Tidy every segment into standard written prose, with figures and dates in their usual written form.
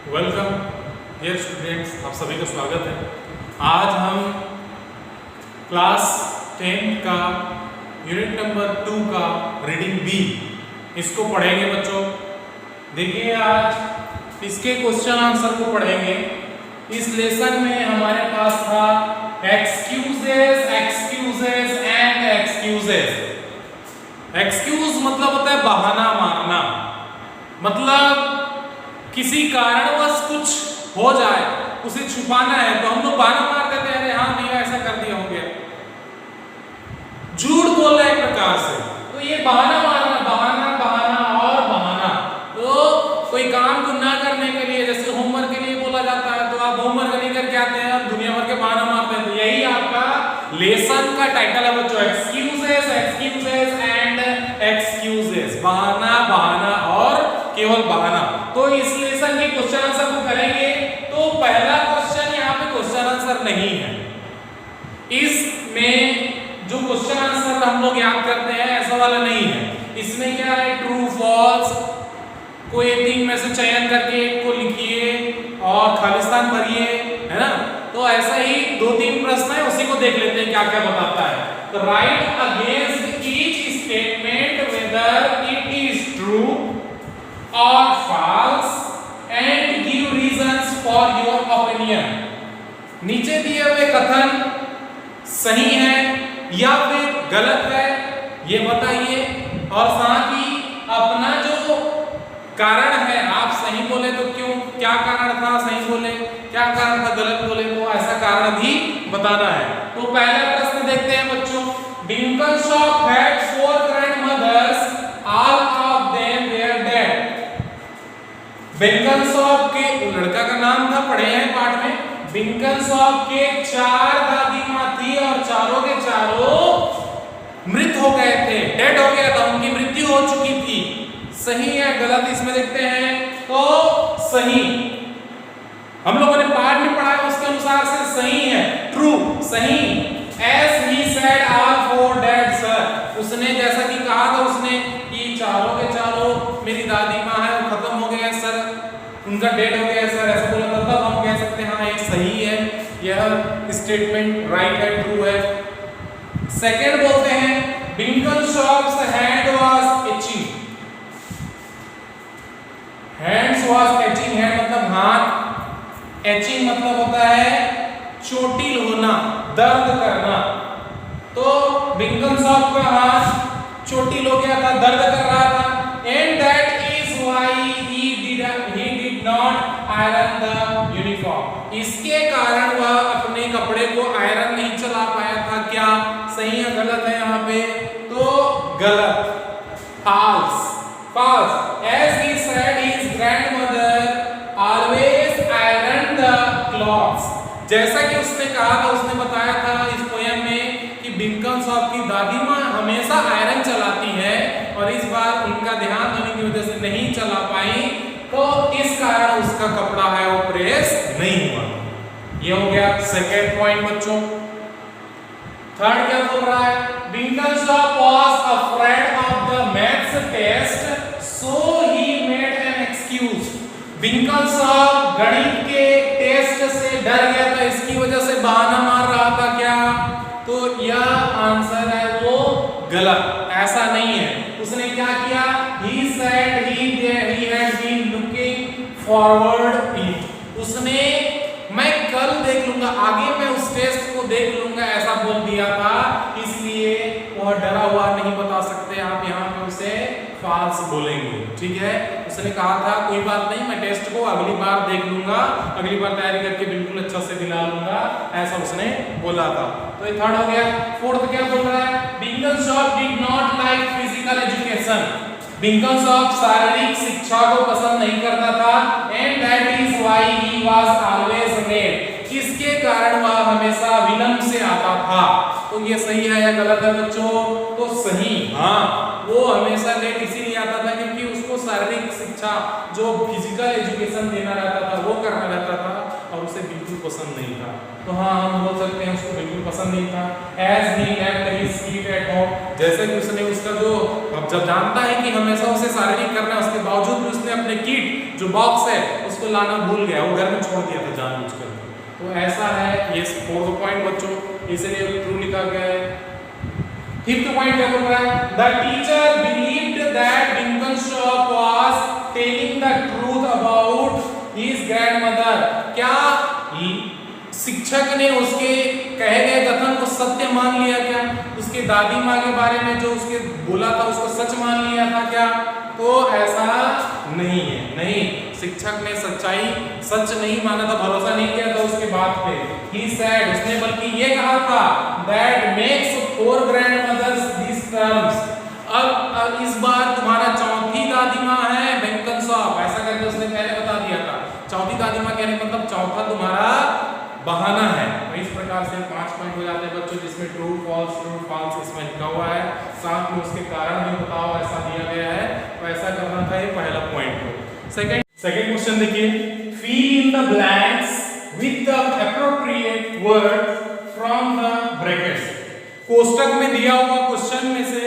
Welcome dear students, आप सभी का स्वागत है। आज हम क्लास 10 का यूनिट नंबर 2 का रीडिंग बी इसको पढ़ेंगे बच्चों। देखिए आज इसके क्वेश्चन आंसर को पढ़ेंगे। इस लेसन में हमारे पास था excuses, excuses and excuses. Excuse मतलब होता है बहाना मारना, मतलब किसी कारणवश कुछ हो जाए उसे छुपाना है तो हम लोग बहाना मार देते हैं, अरे हाँ भैया ऐसा कर दिया हो गया, झूठ बोल रहे एक प्रकार से। तो ये बहाना मारना, बहाना बहाना और बहाना। तो कोई काम को ना करने के लिए, जैसे होमवर्क के लिए बोला जाता है तो आप होमवर्क नहीं करके आते हैं, आप दुनिया भर के बहाना मारते हैं। तो यही आपका लेसन का टाइटल है बच्चों, एक्सक्यूजेस, एक्सक्यूजेस एंड एक्सक्यूजेस। बहाना बहाना और केवल बहाना। तो इस लेसन के क्वेश्चन आंसर को करेंगे। तो पहला क्वेश्चन यहाँ पे क्वेश्चन आंसर नहीं है, इसमें जो क्वेश्चन आंसर हम लोग याद करते हैं ऐसा वाला नहीं है। इसमें क्या है, ट्रू फॉल्स, कोई तीन में से चयन करके एक को लिखिए और खालिस्तान भरिए, है ना। तो ऐसा ही 2-3 प्रश्न है, उसी को देख लेते हैं क्या क्या बताता है। तो right against each statement whether it is true or false and give reasons for your opinion। नीचे दिए हुए कथन सही है या फिर गलत है ये बताइए, और साथ ही अपना जो कारण है, आप सही बोले तो क्यों, क्या कारण था सही बोले, क्या कारण था गलत बोले, तो ऐसा कारण भी बताना है। तो पहला प्रश्न देखते हैं बच्चों। Binkenshaw had 4 grandmothers, all of them were dead। बिंकनशॉप के, लड़का का नाम था, पढ़े हैं पाठ में। बिंकनशॉप के 4 दादी माँ थी और चारों के चारों मृत हो गए थे, डेड हो गया था, उनकी मृत्यु हो चुकी थी। सही है गलत इसमें देखते हैं। तो सही, हम लोगों ने पाठ में पढ़ा है उसके अनुसार से सही है, ट्रू, सही। As he said all 4 dead sir, उसने जैसा कि कहा था उसने कि चारों के चारों मेरी दादी माँ है वो खत्म हो गए सर, उनका डेड हो गया सर, ऐसा बोला था, तब हम कह सकते हैं हाँ ये सही है, यह स्टेटमेंट राइट है, ट्रू है। सेकंड बोलते हैं Binkenshaw's hand was itching। Hands was etching, hand मतलब हाथ, एचिंग मतलब होता है चोटिल होना, दर्द करना। तो बिंकनशॉप का हाथ चोटिल हो गया था, दर्द कर रहा था। And that is why he did not iron the uniform। इसके कारण वह अपने कपड़े को आयरन नहीं चला पाया था। क्या सही है गलत है यहाँ पे, तो गलत, false, false। As he said his grandmother always ironed the clothes। जैसा कि उसने कहा था, उसने बताया था इस पोयम में कि बिंकनशॉप की दादी माँ हमेशा आयरन चलाती है और इस बार उनका ध्यान होने की वजह से नहीं चला पाई, तो इस कारण उसका कपड़ा है वो प्रेस नहीं हुआ। ये हो गया सेकेंड पॉइंट बच्चों। थर्ड क्या बोल रहा है, Binkenshop was afraid of the maths test so he made an excuse। बिंकनशॉप गणित के टेस्ट से डर गया था, इसकी वजह से बहाना मार रहा था। क्या, तो यह आंसर है वो गलत, ऐसा नहीं है। उसने क्या किया, he said he had been looking forward it। उसने मैं कल देख लूंगा, आगे मैं उस टेस्ट को देख लूंगा ऐसा बोल दिया था, इसलिए वह डरा हुआ नहीं बता सकते आप यहाँ पे उसे फॉल्स बोलेंगे, ठीक है। उसने कहा था कोई बात नहीं, मैं टेस्ट को अगली बार देख लूंगा, अगली बार तैयारी करके बिल्कुल अच्छा से दिला लूंगा, ऐसा उसने बोला था। तो ये थर्ड हो गया। फोर्थ क्या बोल रहा है, Binkenshop did not like physical education। बिंकनशॉप शारीरिक शिक्षा को पसंद नहीं करता था। And that is why he was always late। इसके कारण वह हमेशा विलंब से आता था। तो ये सही है या गलत है बच्चों, तो सही, हाँ वो हमेशा लेट इसीलिए आता था क्योंकि उसको शारीरिक शिक्षा जो फिजिकल एजुकेशन देना रहता था वो करना रहता था और उसे बिल्कुल पसंद नहीं था। तो हाँ हम बोल सकते हैं उसको बिल्कुल पसंद नहीं था। एज ही लेफ्ट हिज कीट एट होम, जैसे कि उसने उसका जो, अब जब जानता है कि हमेशा उसे शारीरिक करना है, उसके बावजूद भी उसने अपने किट जो बॉक्स है उसको लाना भूल गया, वो घर में छोड़ दिया था जानबूझकर। तो ऐसा है ये 4th पॉइंट बच्चों, इसलिए ट्रू लिखा गया है। 5th पॉइंट क्या बोल रहा है? The teacher believed that Binkenshop was telling the truth about his grandmother. क्या शिक्षक ने उसके कहे गए कथन को सत्य मान लिया क्या? उसके दादी माँ के बारे में जो उसके बोला था उसको सच मान लिया था क्या? तो ऐसा नहीं है, नहीं, शिक्षक ने सच्चाई सच नहीं माना था, भरोसा नहीं किया था उसके बात पे। He said, उसने बल्कि ये कहा था that makes 4 grandmothers these terms। अब इस बार तुम्हारा चौथी दादी माँ है बेंकनशॉप, ऐसा करके उसने पहले बता दिया था। चौथी दादी माँ कहने का मतलब चौथा तुम्हारा बहाना है। तो इस प्रकार से 5 पॉइंट हो जाते हैं बच्चों, जिसमें ट्रू फॉल्स इसमें लिखा हुआ है, साथ में उसके कारण भी बताओ, ऐसा दिया गया है। तो ऐसा करना था ये पहला पॉइंट को। सेकंड क्वेश्चन देखिए, fill in the blanks with the appropriate word from the brackets. कोष्टक में दिया हुआ क्वेश्चन में से,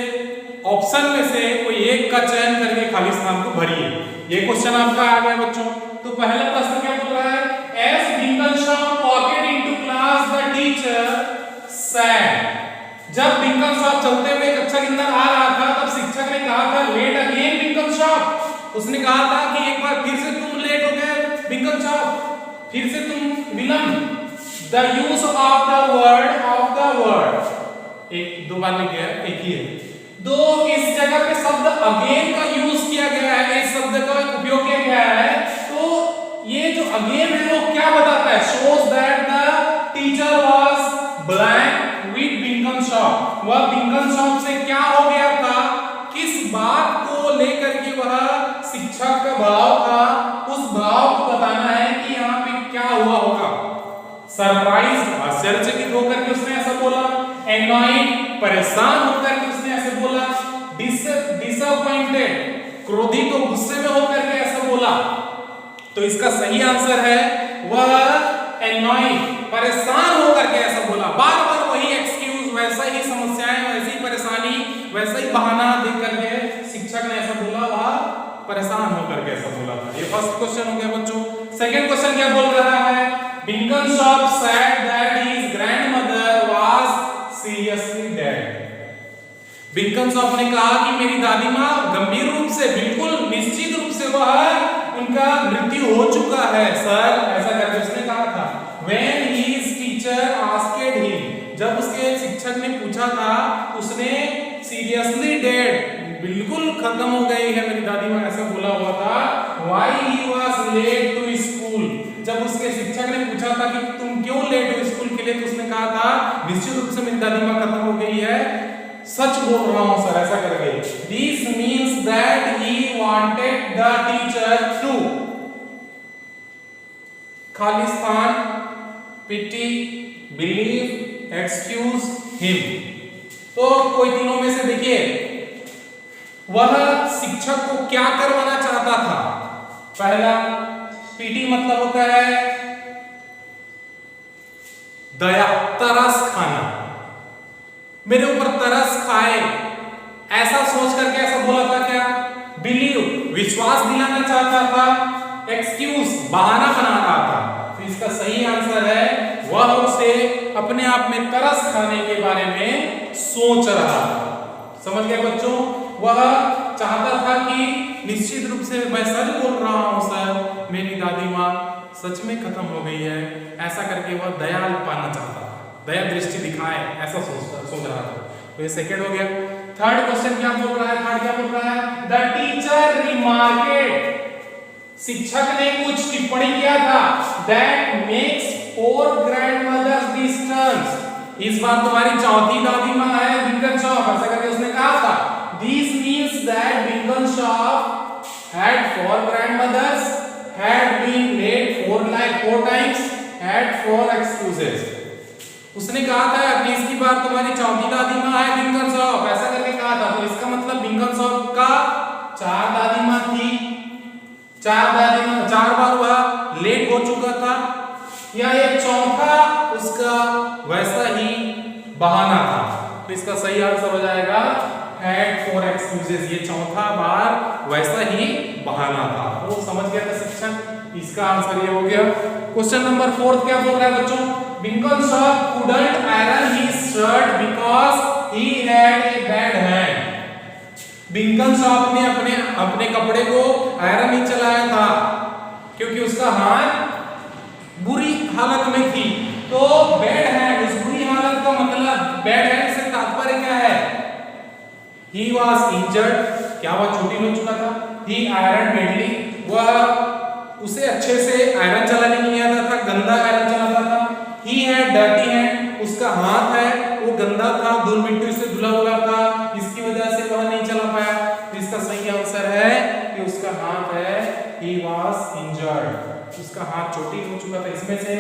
ऑप्शन में से कोई एक का चयन करके खाली स्थान को भरिए। ये क्वेश्चन आपका आ गया बच्चों। तो पहला प्रश्न क्या बोल रहा है? As Binkanshaw walked into class, the teacher said। जब बिंकनशॉप चलते हुए कक्षा के अंदर आ रहा था तब शिक्षक ने कहा था लेट अगेन बिंकनशॉप। उसने कहा था कि एक बार फिर से तुम लेट हो गए बिंकनशॉप, फिर से तुम विलंब। The use of the word एक दो बार लिख गया, एक ही है। दो इस जगह पे शब्द अगेन का यूज किया गया है, इस शब्द का उपयोग किया गया है। तो ये जो अगेन है वो क्या बताता है? shows that the teacher was blank with बिंकनशॉप। वह बिंकनशॉप से क्या हो गया था? किस बात को लेकर के वह शिक्षक का भाव था, उस भाव को बताना है कि यहाँ पे क्या हुआ होगा। सरप्राइज, आश्चर्यचकित होकर के उसने ऐसा बोला। एनॉयड, परेशान होकर के उसने ऐसे बोला। डिसअपॉइंटेड, क्रोधित और गुस्से में होकर के ऐसा बोला। तो इसका सही आंसर है वह एनॉयड, परेशान होकर के ऐसा बोला। बार बार वही एक्सक्यूज, वैसा ही समस्याएं, वैसी ही परेशानी, वैसा ही बहाना देख करके शिक्षक ने ऐसा बोला, वह परेशान होकर के ऐसा बोला था। ये फर्स्ट क्वेश्चन हो गया बच्चों। सेकंड क्वेश्चन क्या बोल रहा है? बिंकनशॉप said that his grandmother was seriously dead। बिंकनशॉप ने कहा कि मेरी दादी माँ गंभीर रूप से, बिल्कुल निश्चित रूप से वह उनका मृत्यु हो चुका है सर, ऐसा करके उसने कहा था। When his teacher asked him, जब उसके शिक्षक ने पूछा था, उसने seriously dead, बिल्कुल खत्म हो गई है मेरी दादी माँ, ऐसा बोला हुआ था। Why he was late to school, जब उसके शिक्षक ने पूछा था कि तुम क्यों लेट हो स्कूल के लिए, तो उसने कहा था निश्चित रूप से मेरी दादी माँ खत्म हो गई है, सच बोल रहा हूं सर, ऐसा करके। This means that he wanted the teacher to, खाली स्थान, pity, believe, excuse him। तो कोई तीनों में से देखिए, वह शिक्षक को क्या करवाना चाहता था? पहला, पीटी मतलब होता है दया, तरस खाना, मेरे ऊपर तरस खाए, ऐसा सोच करके ऐसा बोला था। क्या? बिलीव, विश्वास दिलाना चाहता था। एक्सक्यूज, बहाना बना रहा था। तो इसका सही आंसर है वह उसे अपने आप में तरस खाने के बारे में सोच रहा था। समझ गए बच्चों? वह चाहता था कि निश्चित रूप से मैं सच बोल रहा हूं सर, मेरी दादी माँ सच में खत्म हो गई है, ऐसा करके वह दया पाना चाहता था, दया दृष्टि दिखाए, ऐसा सोच रहा था। तो ये सेकंड हो गया। थर्ड क्वेश्चन क्या बोल रहा है? थर्ड क्या बोल रहा है? द टीचर रिमार्केड, शिक्षक ने कुछ टिप्पणी किया था। That makes 4 grandmothers these terms, इस बार तुम्हारी चौथी दादी माँ है बिंकनशॉप, ऐसा करके उसने कहा था। This means that Binkanshaw had 4 grandmothers, had been late 4 times, had 4 excuses। उसने कहा था कि इसकी बार तुम्हारी चौथी दादी माँ है बिंकनशॉप, ऐसा करके कहा था। तो इसका मतलब बिंकनशॉप का 4 दादी माँ थी, 4 बार वह लेट हो चुका था, या ये बहाना था। तो इसका सही आंसर हो जाएगा had for excuses। ये चौथा बार वैसा ही बहाना था। तो समझ गया था शिक्षक, इसका आंसर ये हो गया। क्वेश्चन नंबर 4 क्या बोल रहा है बच्चों? Binghamshop couldn't iron his shirt because he had a bad hand। Binghamshop ने अपने कपड़े को आयरन नहीं चलाया था क्योंकि उसका हाथ बुरी हालत में थी। तो बैड हैंड, उस बुरी हालत का मतलब, बैड हैंड से तात्पर्य क्या है? He was injured, क्या वह चोटिल हो चुका था? He ironed badly, वह उसे अच्छे से आयरन चलाने नहीं आता था, गंदा आयरन चलाता था। He had dirty hand, उसका हाथ है वो गंदा था, धूल मिट्टी से धुला हुआ था, इसकी वजह से वह नहीं चला पाया। तो इसका सही आंसर है कि उसका हाथ है he was injured, उसका हाथ चोटिल हो चुका था। इसमें से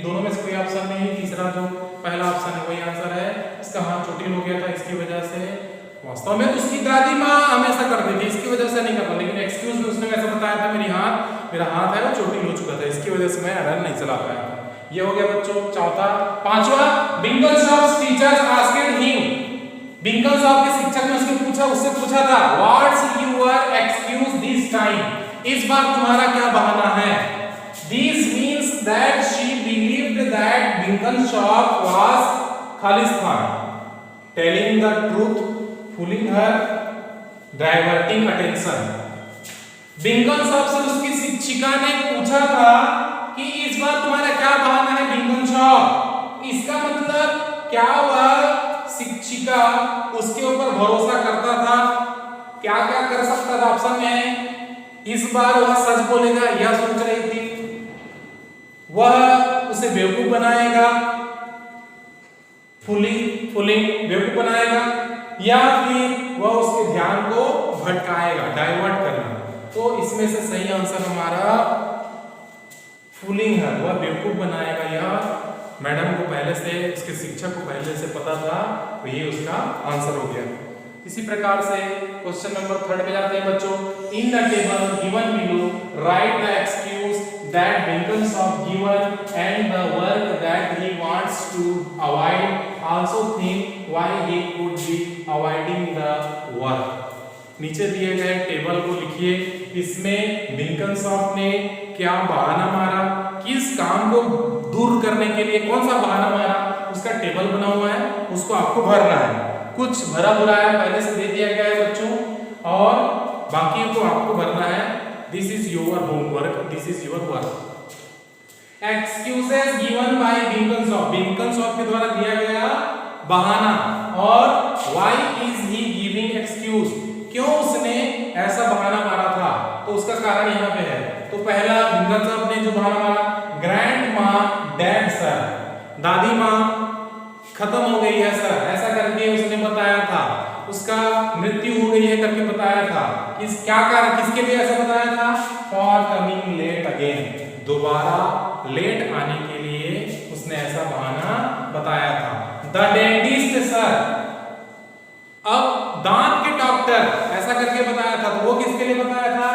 दोनों में से कोई ऑप्शन नहीं, तीसरा जो पहला ऑप्शन है वही आंसर है, इसका हाथ चोटिल हो गया था, इसकी वजह से। वास्तव में उसकी दादी माँ हमेशा करती थी, इसकी वजह से नहीं करता, लेकिन एक्सक्यूज में उसने ऐसा बताया था मेरा हाथ है वो चोटिल हो चुका था, इसकी वजह से मैं आयरन नहीं चला पाया था। ये हो गया बच्चों चौथा। पांचवा, Binghamshop's teachers asked him, Binghamshop के शिक्षक ने उससे पूछा था, What's your excuse this time? इस बार तुम्हारा क्या बहाना है? This means that she believed that Binghamshop was Khalistan, telling the truth, fooling her, diverting attention। Binghamshop से उसकी शिक्षिका ने पूछा था कि इस बार तुम्हारा क्या बहाना है Binghamshop? इसका मतलब क्या वह शिक्षिका उसके ऊपर भरोसा करता था? क्या क्या कर सकता था? ऑप्शन में है इस बार वह सच बोलेगा, यह सोच रही थी, वह उसे बेवकूफ बनाएगा, फुलिंग बेवकूफ बनाएगा, या फिर वह उसके ध्यान को भटकाएगा, डाइवर्ट करना। तो इसमें से सही आंसर हमारा फूलिंग है, वह बेवकूफ बनाएगा। यह मैडम को पहले से, उसके शिक्षक को पहले से पता था, तो ये उसका आंसर हो गया। इसी प्रकार से क्वेश्चन नंबर 3 पे जाते हैं बच्चों। In the table given below right the excuse that Binghamshop given and the work that he wants to avoid, also think why he could be avoiding the work। नीचे दिए गए टेबल को लिखिए, इसमें Binghamshop ने क्या बहाना मारा, किस काम को दूर करने के लिए कौन सा बहाना मारा, उसका टेबल बना हुआ है, उसको आपको भरना है। कुछ भरा भरा है, पहले से दे दिया गया है बच्चों, और बाकी को आपको भरना है। This is your homework, this is your work। Excuses given by Binghamshop, Binghamshop के द्वारा दिया गया बहाना, और why is he giving excuse, क्यों उसने ऐसा बहाना मारा था, तो उसका कारण यहाँ पे है। तो पहला Binghamshop ने जो बहाना मारा, ग्रैंडमा डेड सर, दादी माँ खत्म हो गई है सर, ऐसा करके उसने बताया था, उसका मृत्यु हो गई है करके बताया था। क्या कारण, किसके लिए ऐसा बताया था? फॉर कमिंग लेट अगेन, दोबारा लेट आने के लिए उसने ऐसा बहाना बताया था। द डेंटिस्ट सर, अब दांत के डॉक्टर, ऐसा करके बताया था। तो वो किसके लिए बताया था?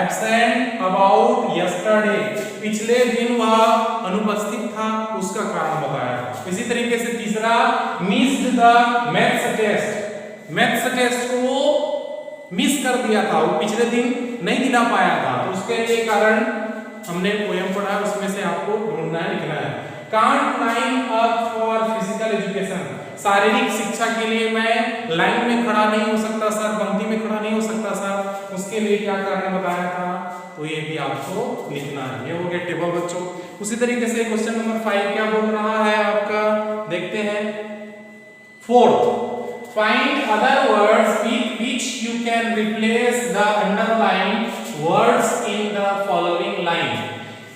एब्सेंट अबाउट यस्टरडे, पिछले दिन वह अनुपस्थित था, उसका कारण बताया था। इसी तरीके से तीसरा, missed the maths test, maths test को वो मिस कर दिया था, वो पिछले दिन नहीं दिला पाया था, तो उसके लिए कारण हमने पोयम पढ़ा, उसमें से आपको ढूंढना है, लिखना है। Can't line up for physical education, शारीरिक शिक्षा के लिए मैं लाइन में खड़ा नहीं हो सकता सर, पंक्ति में खड़ा नहीं हो सकता सर, उसके लिए क्या कारण बताया था, तो ये भी आपको लिखना है। ये हो गया टेबल बच्चों। उसी तरीके से क्वेश्चन नंबर 5 क्या बोल रहा है आपका, देखते हैं। 4th, find other words with which you can replace the underlined words in the following line।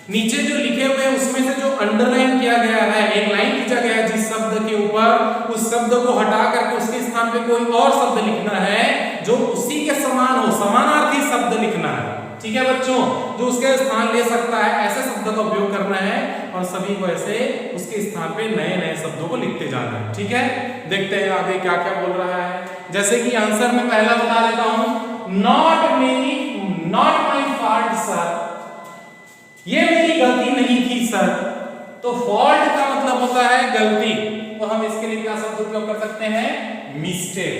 नीचे जो लिखे हुए हैं उसमें से जो अंडरलाइन किया गया है, एक लाइन खींचा गया है जिस शब्द के ऊपर, उस शब्द को हटा करके उसके स्थान पे कोई और शब्द लिखना है जो उसी के समान हो, समानार्थी शब्द लिखना है। ठीक है बच्चों, जो उसके स्थान ले सकता है ऐसे शब्द का उपयोग करना है, और सभी को ऐसे उसके स्थान पे नए नए शब्दों को लिखते जाना है। ठीक है, देखते हैं आगे क्या क्या बोल रहा है। जैसे कि आंसर में पहला बता देता हूं, नॉट माई फॉल्ट सर, ये मेरी गलती नहीं थी सर। तो फॉल्ट का मतलब होता है गलती, तो हम इसके लिए क्या शब्द उपयोग कर सकते हैं? मिस्टेक।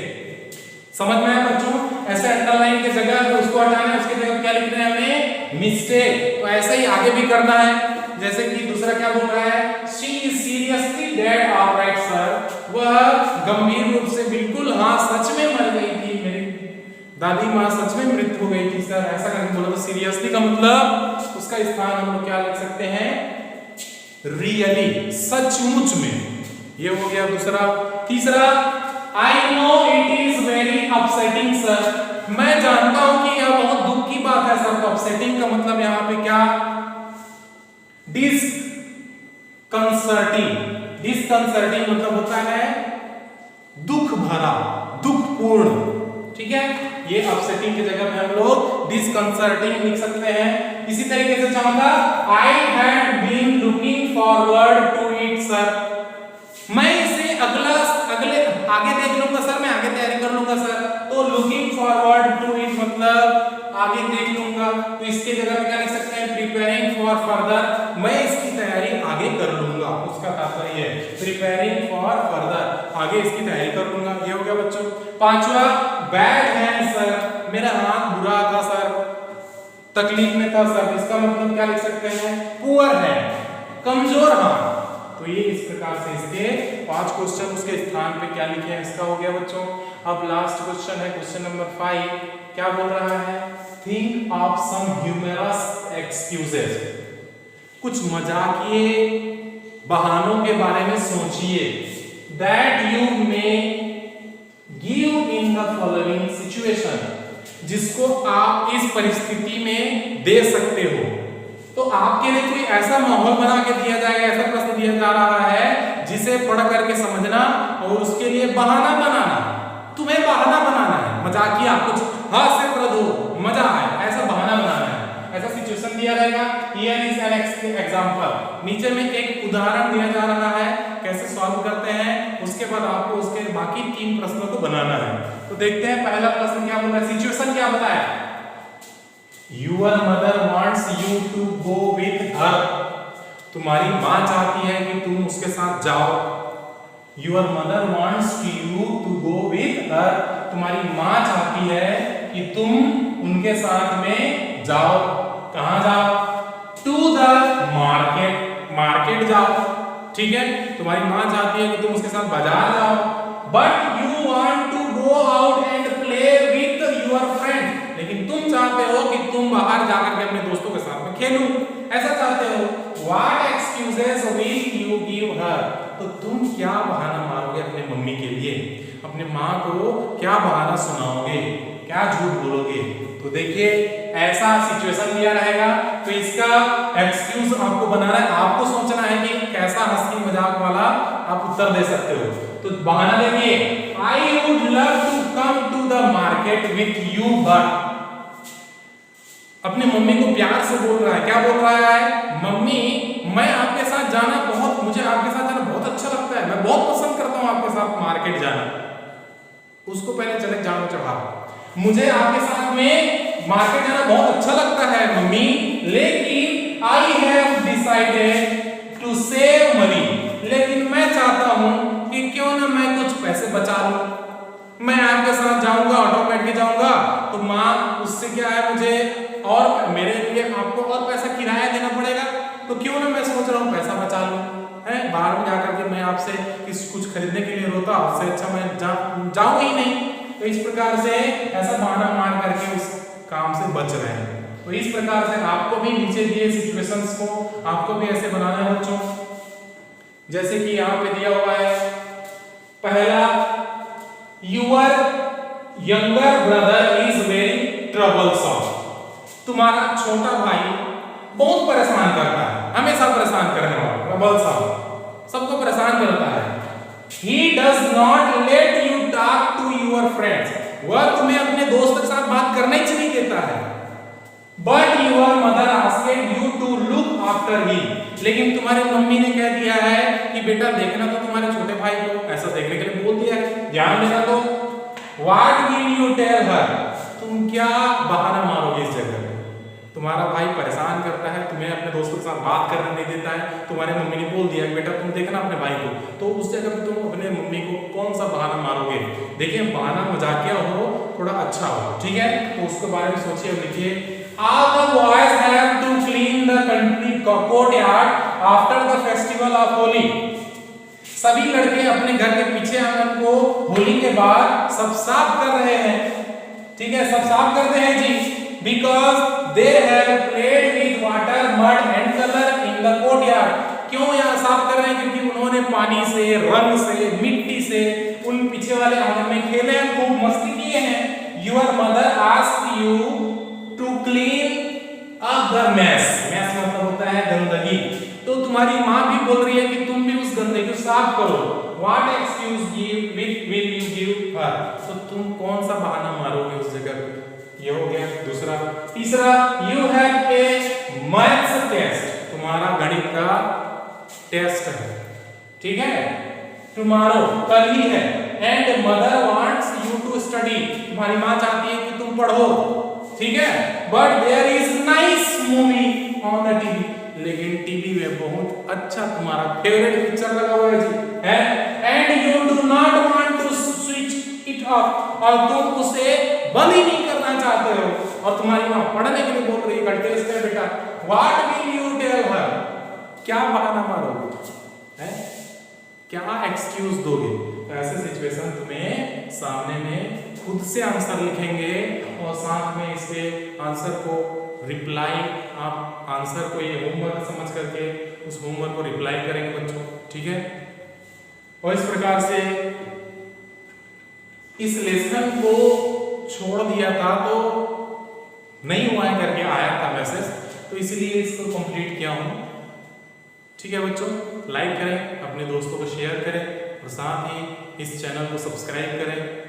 समझ में आया बच्चों? ऐसे अंडरलाइन की जगह उसको हटाना है, उसकी जगह क्या लिखना है हमें? मिस्टेक। तो ऐसे ही आगे भी करना है। जैसे कि दूसरा क्या बोल रहा है? She is seriously dead, alright sir. वह गंभीर रूप से बिल्कुल हाँ सच में मर गई थी, मेरी दादी माँ सच में मृत हो गई थी सर, ऐसा करके बोला। तो सीरियसली का मतलब उसका स्थान हम लोग क्या लिख सकते हैं? रियली, सचमुच में। ये हो गया दूसरा। तीसरा, I know it is very upsetting sir. मैं जानता हूं कि यह बहुत दुख की बात है सर। अपसेटिंग का मतलब यहाँ पे क्या? डिसकंसर्टिंग। डिसकंसर्टिंग मतलब होता है दुख भरा, दुखपूर्ण। ठीक है, ये अपसेटिंग की जगह में हम लोग डिसकंसर्टिंग लिख सकते हैं। इसी तरीके से चाहूंगा I had been looking forward to it sir. मैं इसे अगले आगे देख लूंगा सर, मैं आगे तैयारी कर लूंगा सर। तो लुकिंग फॉरवर्ड टू इट मतलब आगे देख लूंगा। तो इसके जगह में क्या लिख सकते हैं? प्रिपेयरिंग फॉर फर्दर, मैं इसकी तैयारी आगे कर लूंगा। उसका तात्पर्य है प्रिपेयरिंग फॉर फर्दर, आगे इसकी तैयारी कर लूंगा। ये हो गया बच्चों। पांचवा, बैड हैंड सर, मेरा हाथ बुरा था सर, तकलीफ में था सर। इसका मतलब क्या लिख सकते हैं? पुअर हैंड, कमजोर हाथ। तो ये इस प्रकार से इसके 5 क्वेश्चन उसके स्थान पे क्या लिखे हैं इसका हो गया बच्चों। अब लास्ट क्वेश्चन है, क्वेश्चन नंबर 5। क्या बोल रहा है? Think of some humorous excuses. कुछ मजाकिये बहानों के बारे में सोचिए। That you may give in the following situation, जिसको आप इस परिस्थिति में दे सकते हो। तो आपके लिए कोई ऐसा माहौल बना के दिया जाएगा, ऐसा प्रश्न दिया जा रहा है जिसे पढ़ करके समझना और उसके लिए बहाना बनाना। तुम्हें बहाना बनाना है, मजाकिया कुछ हास्यप्रद हो, मजा आए, ऐसा बहाना बनाना है। ऐसा सिचुएशन दिया रहेगा। हियर इज एन एग्जांपल, नीचे में एक उदाहरण दिया जा रहा है, कैसे सॉल्व करते हैं। उसके बाद आपको उसके बाकी 3 प्रश्नों को बनाना है। तो देखते हैं पहला प्रश्न क्या बोल रहा है, सिचुएशन क्या बताया? Your mother wants you to go with her. तुम्हारी माँ चाहती है कि तुम उसके साथ जाओ। Your mother wants you to go with her. तुम्हारी माँ चाहती है कि तुम उनके साथ में जाओ। कहाँ जाओ? To the market. मार्केट जाओ। ठीक है, तुम्हारी माँ चाहती है कि तुम उसके साथ बाजार जाओ। But you want to go out and play with your friend. लेकिन तुम चाहते हो कि तुम बाहर जाकर के अपने दोस्तों के साथ में खेलो, ऐसा चाहते हो। What excuses will you give her? तो तुम क्या बहाना मारोगे अपने मम्मी के लिए? अपने माँ को क्या बहाना सुनाओगे, क्या झूठ बोलोगे? तो देखिए ऐसा सिचुएशन दिया रहेगा, तो इसका एक्सक्यूज आपको बनाना है। आपको सोचना है कि कैसा हंसी मजाक वाला आप उत्तर दे सकते हो। तो बहाना देखिए, I would love to come to the market with you but। अपने मम्मी को प्यार से बोल रहा है, क्या बोल रहा है? मम्मी मैं आपके साथ जाना मुझे आपके साथ जाना बहुत अच्छा लगता है, मैं बहुत पसंद करता हूँ आपके साथ मार्केट जाना। उसको पहले चले जानो चढ़ा, मुझे आपके साथ में मार्केट जाना बहुत अच्छा लगता है मम्मी, लेकिन I have decided to save money। लेकिन मैं चाहता हूँ कि क्यों ना मैं कुछ पैसे बचा लूं। मैं आपके साथ जाऊंगा, ऑटो में बैठ के जाऊंगा, तो माँ उससे क्या है, मुझे और मेरे लिए आपको और पैसा किराया देना पड़ेगा, तो क्यों ना मैं सोच रहा हूँ पैसा बचा लूं। है बाहर में जाकर के मैं आपसे कुछ खरीदने के लिए रोता, उससे अच्छा मैं जाऊं ही नहीं। तो इस प्रकार से ऐसा बहाना मार करके उस काम से बच रहे हैं। तो इस प्रकार से आपको भी नीचे दिए सिचुएशंस को आपको भी ऐसे बनाना है बच्चों। जैसे कि यहाँ पे दिया हुआ है पहला, your younger brother is very troublesome. तुम्हारा छोटा भाई बहुत परेशान करता है, हमेशा परेशान करने वाला, ट्रबलसम, सबको परेशान करता है। He does not let you talk to your friends। वह तुम्हें अपने दोस्त के साथ बात करने ही नहीं देता है। But your mother asked you to look after him। लेकिन तुम्हारी मम्मी ने कह दिया है कि बेटा देखना तो तुम्हारे छोटे भाई को, ऐसा देखने के लिए बोल दिया है, ध्यान देना। तो What will you tell her? तुम क्या बहाना मारोगे इस जगह पे? तुम्हारा भाई परेशान करता है, तुम्हें अपने दोस्तों के साथ बात करने नहीं देता है, तुम्हारे मम्मी ने बोल दिया बेटा तुम देखना अपने भाई को, तो उस जगह पे तुम अपने मम्मी को कौन सा बहाना मारोगे? देखिए बहाना मजाकिया हो, थोड़ा अच्छा हो, ठीक है? तो उसके बारे में सोचिए और लिखिए। All the boys have to clean the country courtyard after the festival of Holi. सभी लड़के अपने घर के पीछे आंगन को होली के बाद सब साफ कर रहे हैं, ठीक है? सब साफ करते हैं जी, because they have played with water, mud and color in the courtyard. क्यों यहाँ साफ कर रहे हैं? क्योंकि उन्होंने पानी से, रंग से, मिट्टी से उन पीछे वाले आंगन में खेले हैं, खूब मस्ती किए हैं। Your mother asked you to clean up the mess. Mess मतलब होता है गंदगी। तो तुम्हारी माँ भी बोल रही है कि तुम भी उस गंदगी को साफ करो। What excuse will you give her? तो तुम कौन सा बहाना मारोगे उस जगह पे? ये हो गया दूसरा। तीसरा, you have a maths test. तुम्हारा गणित का टेस्ट है, ठीक है? tomorrow कल ही है। and mother wants you to study. तुम्हारी माँ चाहती है कि तुम पढ़ो, ठीक है? but there is nice movie on the TV. लेकिन टीवी में बहुत अच्छा तुम्हारा फेवरेट पिक्चर लगा हुआ है जी, है? and you do not want to switch it off. और तुम उसे बंद ही नहीं करना चाहते हो, और तुम्हारी माँ पढ़ने के लिए बोल रही है टेस्ट है बेटा। What will you tell her? क्या बहाना मारोगे, हैं? क्या एक्सक्यूज दोगे? तो ऐसे सिचुएशन तुम्हें सामने में खुद से आंसर लिखेंगे और साथ में इसके आंसर को रिप्लाई, आप आंसर को ये होमवर्क समझ करके उस होमवर्क को रिप्लाई करेंगे बच्चों, ठीक है? और इस प्रकार से इस लेसन को छोड़ दिया था तो नहीं हुआ है करके आया था मैसेज, तो इसलिए इसको कंप्लीट किया हूं, ठीक है बच्चों? लाइक करें, अपने दोस्तों को शेयर करें और साथ ही इस चैनल को सब्सक्राइब करें